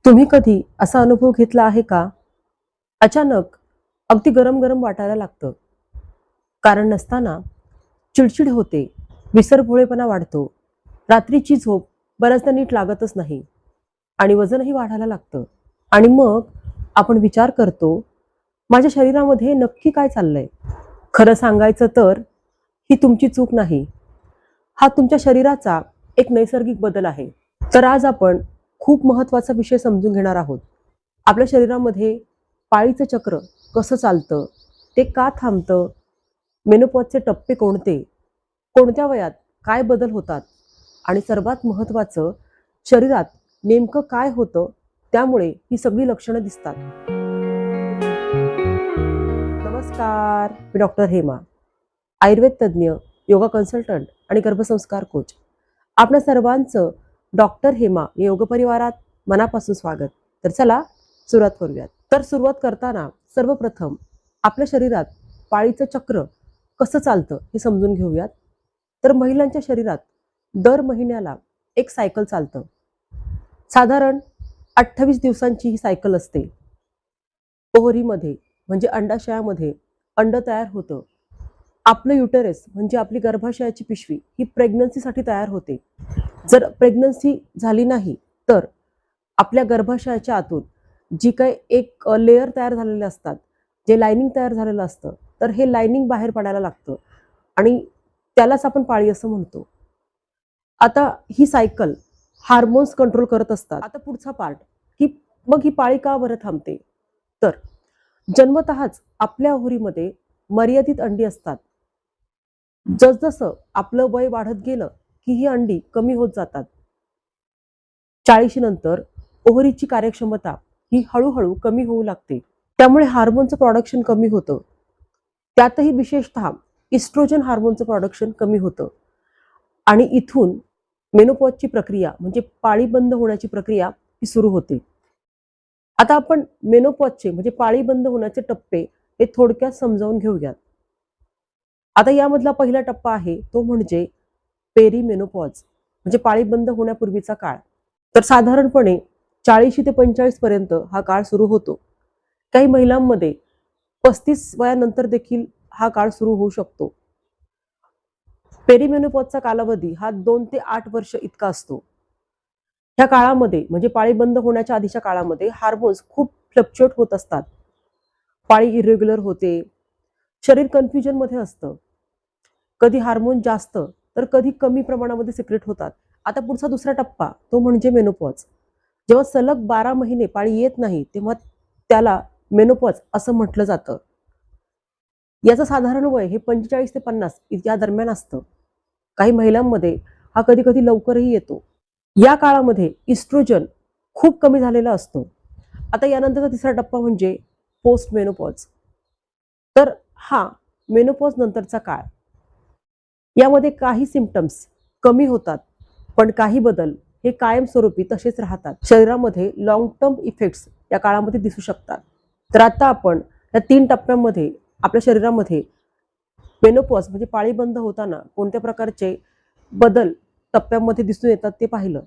तुम्ही कधी असा अनुभव घेतला आहे का? अचानक अगदी गरम-गरम वाटायला लागतं. कारण नसताना चिडचिड होते, विसरभोळेपणा वाढतो. रात्रीची झोप बऱ्याचदा नीट लागतच नाही आणि वजनही वाढायला लागतं. आणि मग आपण विचार करतो, माझ्या शरीरामध्ये नक्की काय चाललंय? खरं सांगायचं तर ही तुमची चूक नाही. हा तुमच्या शरीराचा एक नैसर्गिक बदल आहे. तर आज आपण खूप महत्त्वाचा विषय समजून घेणार आहोत. आपल्या शरीरामध्ये पाळीचं चक्र कसं चालतं, ते का थांबतं, मेनोपॉजचे टप्पे कोणते, कोणत्या वयात काय बदल होतात आणि सर्वात महत्त्वाचं शरीरात नेमकं काय होतं, त्यामुळे ही सगळी लक्षणं दिसतात. नमस्कार, मी डॉक्टर हेमा, आयुर्वेद तज्ज्ञ, योगा कन्सल्टंट आणि गर्भसंस्कार कोच. आपल्या सर्वांचं डॉक्टर हेमा या योग परिवारात मनापासून स्वागत. तर चला सुरुवात करूयात. तर सुरुवात करताना सर्वप्रथम आपल्या शरीरात पाळीचं चक्र कसं चालतं हे समजून घेऊयात. तर महिलांच्या शरीरात दर महिन्याला एक सायकल चालतं. साधारण 28 दिवसांची ही सायकल असते. ओव्हरीमध्ये म्हणजे अंडाशयामध्ये अंड तयार होतं. आपलं युटेरस म्हणजे आपली गर्भाशयाची पिशवी ही प्रेग्नन्सीसाठी तयार होते. जर प्रेग्नन्सी झाली नाही तर आपल्या गर्भाशयाच्या आतून जी काही एक लेयर तयार झालेले असतात, जे लायनिंग तयार झालेलं असतं, तर हे लायनिंग बाहेर पडायला लागतं आणि त्यालाच आपण पाळी असं म्हणतो. आता ही सायकल हार्मोन्स कंट्रोल करत असतात. आता पुढचा पार्ट की मग ही पाळी का बरं थांबते? तर जन्मतःच आपल्या ओव्हरीमध्ये मर्यादित अंडी असतात. जसजसं आपलं वय वाढत गेलं की ही अंडी कमी होत जातात. 40 नंतर ओव्हरीची कार्यक्षमता ही हळूहळू कमी होऊ लागते. त्यामुळे हार्मोनचं प्रोडक्शन कमी होतं. त्यातही विशेषतः इस्ट्रोजन हार्मोनचं प्रोडक्शन कमी होतं आणि इथून मेनोपॉजची प्रक्रिया म्हणजे पाळी बंद होण्याची प्रक्रिया ही सुरू होते. आता आपण मेनोपॉजचे म्हणजे पाळी बंद होण्याचे टप्पे हे थोडक्यात समजावून घेऊयात. आता यामधला पहिला टप्पा आहे तो म्हणजे पेरीमेनोपॉज म्हणजे पाळी बंद होण्यापूर्वीचा काळ. तर साधारणपणे 40 ते 45 पर्यंत हा काळ सुरू होतो. काही महिलांमध्ये 35 वयानंतर देखील हा काळ सुरू होऊ शकतो. पेरीमेनोपॉजचा कालावधी हा 2 ते 8 वर्ष इतका असतो. ह्या काळामध्ये म्हणजे पाळी बंद होण्याच्या आधीच्या काळामध्ये हार्मोन्स खूप फ्लक्च्युएट होत असतात. पाळी इरेग्युलर होते, शरीर कन्फ्युजनमध्ये असतं. कधी हार्मोन जास्त तर कधी कमी प्रमाणामध्ये सिक्रेट होतात. आता पुढचा दुसरा टप्पा तो म्हणजे मेनोपॉज. जेव्हा सलग 12 महिने पाळी येत नाही तेव्हा त्याला मेनोपॉज असं म्हटलं जातं. याचं साधारण वय हे 45 ते 50 या दरम्यान असतं. काही महिलांमध्ये हा कधी कधी लवकरही येतो. या काळामध्ये इस्ट्रोजन खूप कमी झालेला असतो. आता यानंतरचा तिसरा टप्पा म्हणजे पोस्ट मेनोपॉज. तर हा मेनोपॉज नंतरचा काळ. यामध्ये काही सिम्पटम्स कमी होतात पण काही बदल हे कायमस्वरूपी तसेच राहतात. शरीरामध्ये लॉंग टर्म इफेक्ट्स या काळामध्ये दिसू शकतात. तर आता आपण या 3 टप्प्यांमध्ये आपल्या शरीरामध्ये मेनोपॉज म्हणजे पाळी बंद होताना कोणत्या प्रकारचे बदल टप्प्यांमध्ये दिसून येतात ते पाहिलं.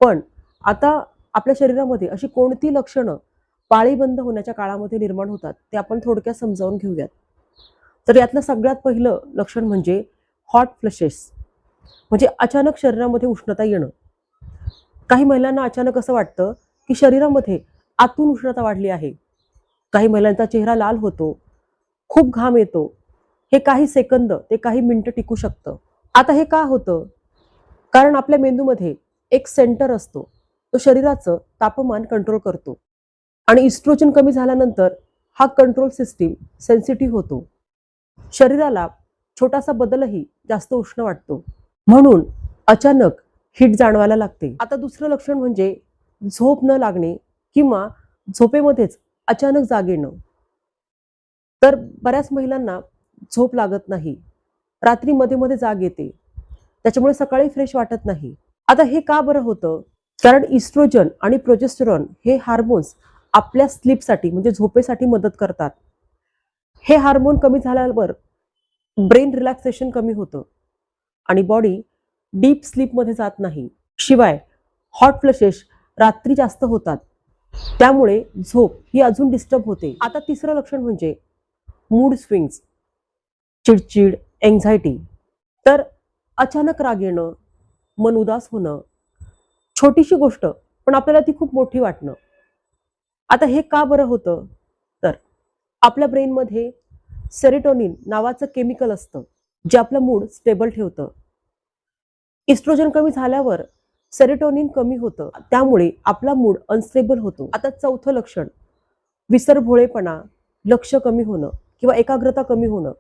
पण आता आपल्या शरीरामध्ये अशी कोणती लक्षणं पाळी बंद होण्याच्या काळामध्ये निर्माण होतात ते आपण थोडक्यात समजावून घेऊयात. तर यातलं सगळ्यात पहिलं लक्षण म्हणजे हॉट फ्लशेस म्हणजे अचानक शरीरामध्ये उष्णता येणं. काही महिलांना अचानक असं वाटतं की शरीरामध्ये आतून उष्णता वाढली आहे. काही महिलांचा चेहरा लाल होतो, खूप घाम येतो. हे काही सेकंद ते काही मिनिटं टिकू शकतं. आता हे का होतं? कारण आपल्या मेंदूमध्ये एक सेंटर असतो. तो शरीराचं तापमान कंट्रोल करतो आणि इस्ट्रोजन कमी झाल्यानंतर हा कंट्रोल सिस्टीम सेन्सिटिव्ह होतो. शरीराला छोटासा बदलही जास्त उष्ण वाटतो. म्हणून अचानक हीट जाणवायला लागते. आता दुसरं लक्षण म्हणजे झोप न लागणे किंवा झोपेमध्येच अचानक जाग येणं. तर बऱ्याच महिलांना झोप लागत नाही. रात्री मध्ये जाग येते. त्याच्यामुळे सकाळी फ्रेश वाटत नाही. आता हे का बरं होतं? कारण इस्ट्रोजन आणि प्रोजेस्टेरॉन हे हार्मोन्स आपल्या स्लीपसाठी म्हणजे झोपेसाठी मदत करतात. हे हार्मोन कमी झाल्यावर ब्रेन रिलॅक्सेशन कमी होतं आणि बॉडी डीप स्लीपमध्ये जात नाही. शिवाय हॉट फ्लशेस रात्री जास्त होतात त्यामुळे झोप ही अजून डिस्टर्ब होते. आता तिसरं लक्षण म्हणजे मूड स्विंग्स, चिडचिड, एन्झायटी. तर अचानक राग येणं, मन उदास होणं, छोटीशी गोष्ट पण आपल्याला ती खूप मोठी वाटणं. आता हे का बरं होतं? तर आपल्या ब्रेनमध्ये सेरोटोनिन नावाचं केमिकल असतं, जे आपलं मूड स्टेबल ठेवतं. इस्ट्रोजन कमी झाल्यावर सेरोटोनिन कमी होतं, त्यामुळे आपला मूड अनस्टेबल होतो. आता चौथं लक्षण विसरभोळेपणा, लक्ष कमी होणं किंवा एकाग्रता कमी होणं.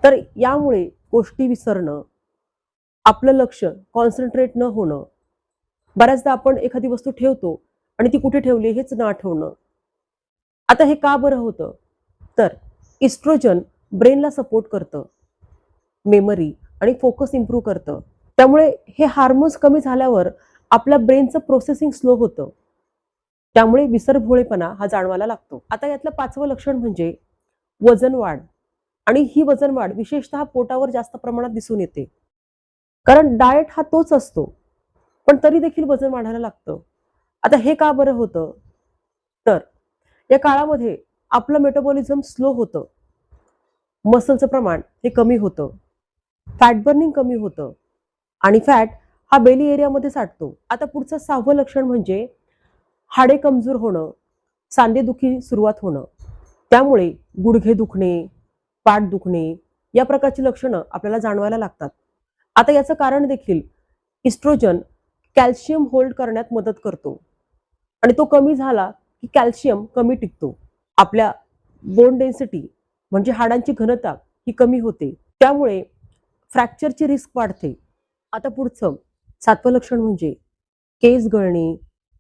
तर यामुळे गोष्टी विसरणं, आपलं लक्ष कॉन्सन्ट्रेट न होणं. बऱ्याचदा आपण एखादी वस्तू ठेवतो आणि ती कुठे ठेवली हेच न आठवणं. आता हे का बरं होतं? तर इस्ट्रोजन ब्रेनला सपोर्ट करतं, मेमरी आणि फोकस इम्प्रूव्ह करतं. त्यामुळे हे हार्मोन्स कमी झाल्यावर आपल्या ब्रेनचं प्रोसेसिंग स्लो होतं. त्यामुळे विसरभोळेपणा हा जाणवायला लागतो. आता यातलं पाचवं लक्षण म्हणजे वजन वाढ. आणि ही वजन वाढ विशेषतः पोटावर जास्त प्रमाणात दिसून येते. कारण डाएट हा तोच असतो, पण तरी देखील वजन वाढायला लागतं. आता हे का बरं होतं? तर या काळामध्ये आपलं मेटाबॉलिझम स्लो होतं, मसलचं प्रमाण हे कमी होतं, फॅट बर्निंग कमी होतं आणि फॅट हा बेली एरियामध्ये साठतो. आता पुढचं सहावं लक्षण म्हणजे हाडे कमजोर होणं, सांधेदुखी सुरुवात होणं. त्यामुळे गुडघे दुखणे, पाठ दुखणे या प्रकारची लक्षणं आपल्याला जाणवायला लागतात. आता याचं कारण देखील इस्ट्रोजन कॅल्शियम होल्ड करण्यात मदत करतो आणि तो कमी झाला की कॅल्शियम कमी टिकतो. आपल्या बोन डेन्सिटी म्हणजे हाडांची घनता ही कमी होते. त्यामुळे फ्रॅक्चरची रिस्क वाढते. आता पुढचं सातवं लक्षण म्हणजे केस गळणे,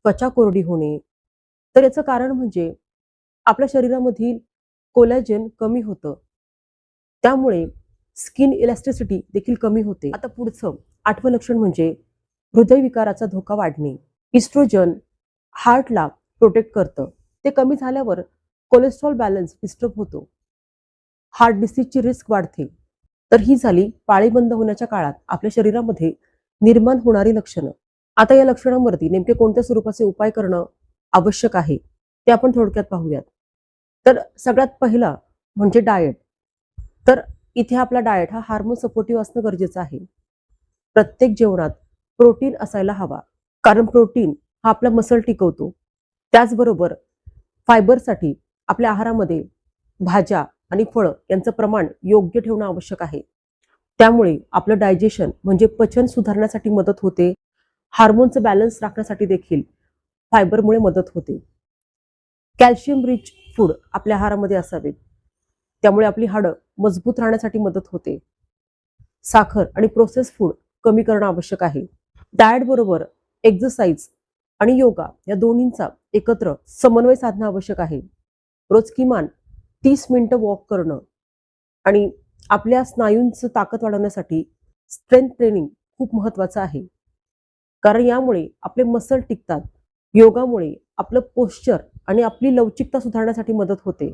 त्वचा कोरडी होणे. तर याचं कारण म्हणजे आपल्या शरीरामधील कोलॅजन कमी होतं. त्यामुळे स्किन इलॅस्टिसिटी देखील कमी होते. आता पुढचं आठवं लक्षण म्हणजे हृदयविकाराचा धोका वाढणे. इस्ट्रोजन हार्टला प्रोटेक्ट करतं. ते कमी झाल्यावर कोलेस्ट्रॉल बॅलन्स डिस्टर्ब होतो. हार्ट डिसीजची रिस्क वाढते. तर ही झाली पाळीबंद होण्याच्या काळात आपल्या शरीरामध्ये निर्माण होणारी लक्षणं. आता या लक्षणांवरती नेमके कोणत्या स्वरूपाचे उपाय करणं आवश्यक आहे ते आपण थोडक्यात पाहूयात. तर सगळ्यात पहिला म्हणजे डाएट. तर इथे आपला डाएट हा हार्मोन सपोर्टिव्ह असणं गरजेचं आहे. प्रत्येक जेवणात प्रोटीन असायला हवा, कारण प्रोटीन हा आपला मसल टिकवतो. त्याचबरोबर फायबरसाठी आपल्या आहारामध्ये भाज्या आणि फळं यांचं प्रमाण योग्य ठेवणं आवश्यक आहे. त्यामुळे आपलं डायजेशन म्हणजे पचन सुधारण्यासाठी मदत होते. हार्मोनचं बॅलन्स राखण्यासाठी देखील फायबरमुळे मदत होते. कॅल्शियम रिच फूड आपल्या आहारामध्ये असावेत. त्यामुळे आपली हाडं मजबूत राहण्यासाठी मदत होते. साखर आणि प्रोसेस फूड कमी करणं आवश्यक आहे. डाएट बरोबर एक्सरसाइज आणि योगा या दोन्हींचा एकत्र समन्वय साधणं आवश्यक आहे. रोज किमान 30 मिनिटं वॉक करणं आणि आपल्या स्नायूंचं ताकद वाढवण्यासाठी स्ट्रेंथ ट्रेनिंग खूप महत्वाचं आहे. कारण यामुळे आपले मसल टिकतात. योगामुळे आपलं पोश्चर आणि आपली लवचिकता सुधारण्यासाठी मदत होते.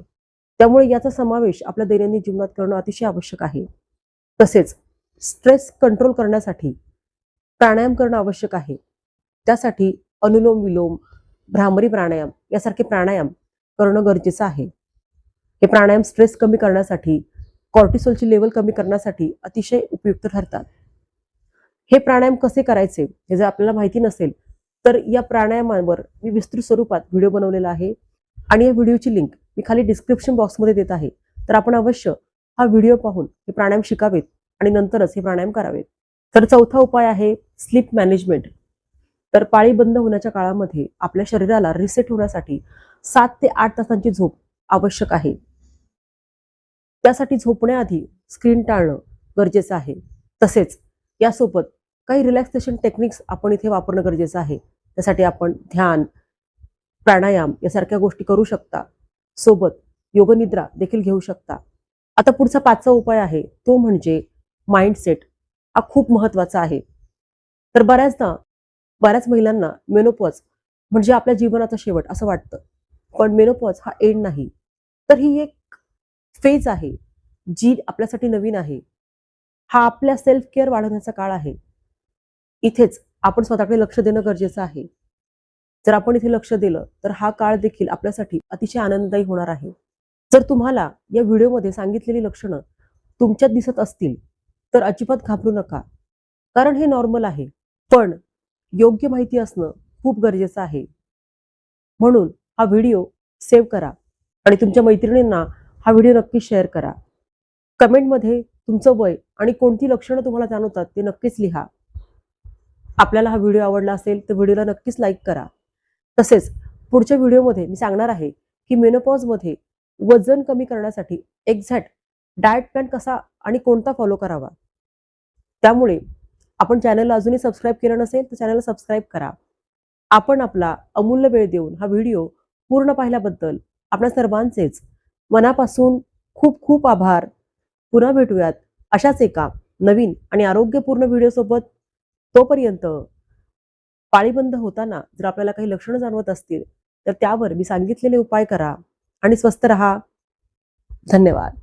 त्यामुळे याचा समावेश आपल्या दैनंदिन जीवनात करणं अतिशय आवश्यक आहे. तसेच स्ट्रेस कंट्रोल करण्यासाठी प्राणायाम करणं आवश्यक आहे. त्यासाठी अनुलोम विलोम, भ्रामरी प्राणायाम यासारखे प्राणायाम करणं गरजेचं आहे. हे प्राणायाम स्ट्रेस कमी करण्यासाठी, कॉर्टिसोलची लेवल कमी करण्यासाठी अतिशय उपयुक्त ठरतात. हे प्राणायाम कसे करायचे हे जर आपल्याला माहिती नसेल तर या प्राणायामांवर मी विस्तृत स्वरूपात व्हिडिओ बनवलेला आहे आणि या व्हिडिओची लिंक मी खाली डिस्क्रिप्शन बॉक्समध्ये देत आहे. तर आपण अवश्य हा व्हिडिओ पाहून हे प्राणायाम शिकावेत आणि नंतरच हे प्राणायाम करावेत. तर चौथा उपाय आहे स्लीप मॅनेजमेंट. तर पाळी बंद होण्याच्या काळामध्ये आपल्या शरीराला रिसेट होण्यासाठी 7 ते 8 तासांची झोप आवश्यक आहे. त्यासाठी झोपण्याआधी स्क्रीन टाळणं गरजेचं आहे. तसेच यासोबत काही रिलॅक्सेशन टेक्निक्स आपण इथे वापरणं गरजेचं आहे. त्यासाठी आपण ध्यान, प्राणायाम यासारख्या गोष्टी करू शकता. सोबत योगनिद्रा देखील घेऊ शकता. आता पुढचा 5वा उपाय आहे तो म्हणजे माइंडसेट. हा खूप महत्वाचा आहे. तर बऱ्याच महिलांना मेनोपॉज म्हणजे आपल्या जीवनाचा शेवट असं वाटतं. पण मेनोपॉज हा एंड नाही. तर ही एक फेज आहे जी आपल्यासाठी नवीन आहे. हा आपल्या सेल्फ केअर वाढवण्याचा काळ आहे. इथेच आपण स्वतःकडे लक्ष देणं गरजेचं आहे. जर आपण इथे लक्ष दिलं तर हा काळ देखील आपल्यासाठी अतिशय आनंददायी होणार आहे. जर तुम्हाला या व्हिडिओमध्ये सांगितलेली लक्षणं तुमच्यात दिसत असतील तर अजिबात घाबरू नका, कारण हे नॉर्मल आहे. पण योग्य माहिती असणं खूप गरजेचं आहे. म्हणून हा व्हिडिओ सेव्ह करा आणि तुमच्या मैत्रिणींना हा व्हिडिओ नक्की शेअर करा. कमेंटमध्ये तुमचं वय आणि कोणती लक्षणं तुम्हाला जाणवतात ते नक्कीच लिहा. आपल्याला हा व्हिडिओ आवडला असेल तर व्हिडिओला नक्कीच लाईक करा. तसेच पुढच्या व्हिडिओमध्ये मी सांगणार आहे की मेनोपॉजमध्ये वजन कमी करण्यासाठी एक्झॅक्ट डाएट प्लॅन कसा आणि कोणता फॉलो करावा. त्यामुळे आपण चॅनलला अजूनही सबस्क्राईब केलं नसेल तर चॅनलला सबस्क्राईब करा. आपण आपला अमूल्य वेळ देऊन हा व्हिडिओ पूर्ण पाहिल्याबद्दल आपल्या सर्वांचेच मनापासून खूप खूप आभार. पुन्हा भेटूयात अशाच एका नवीन आणि आरोग्यपूर्ण व्हिडिओसोबत. तोपर्यंत पाळीबंद होताना जर आपल्याला काही लक्षणं जाणवत असतील तर त्यावर मी सांगितलेले उपाय करा आणि स्वस्थ रहा. धन्यवाद.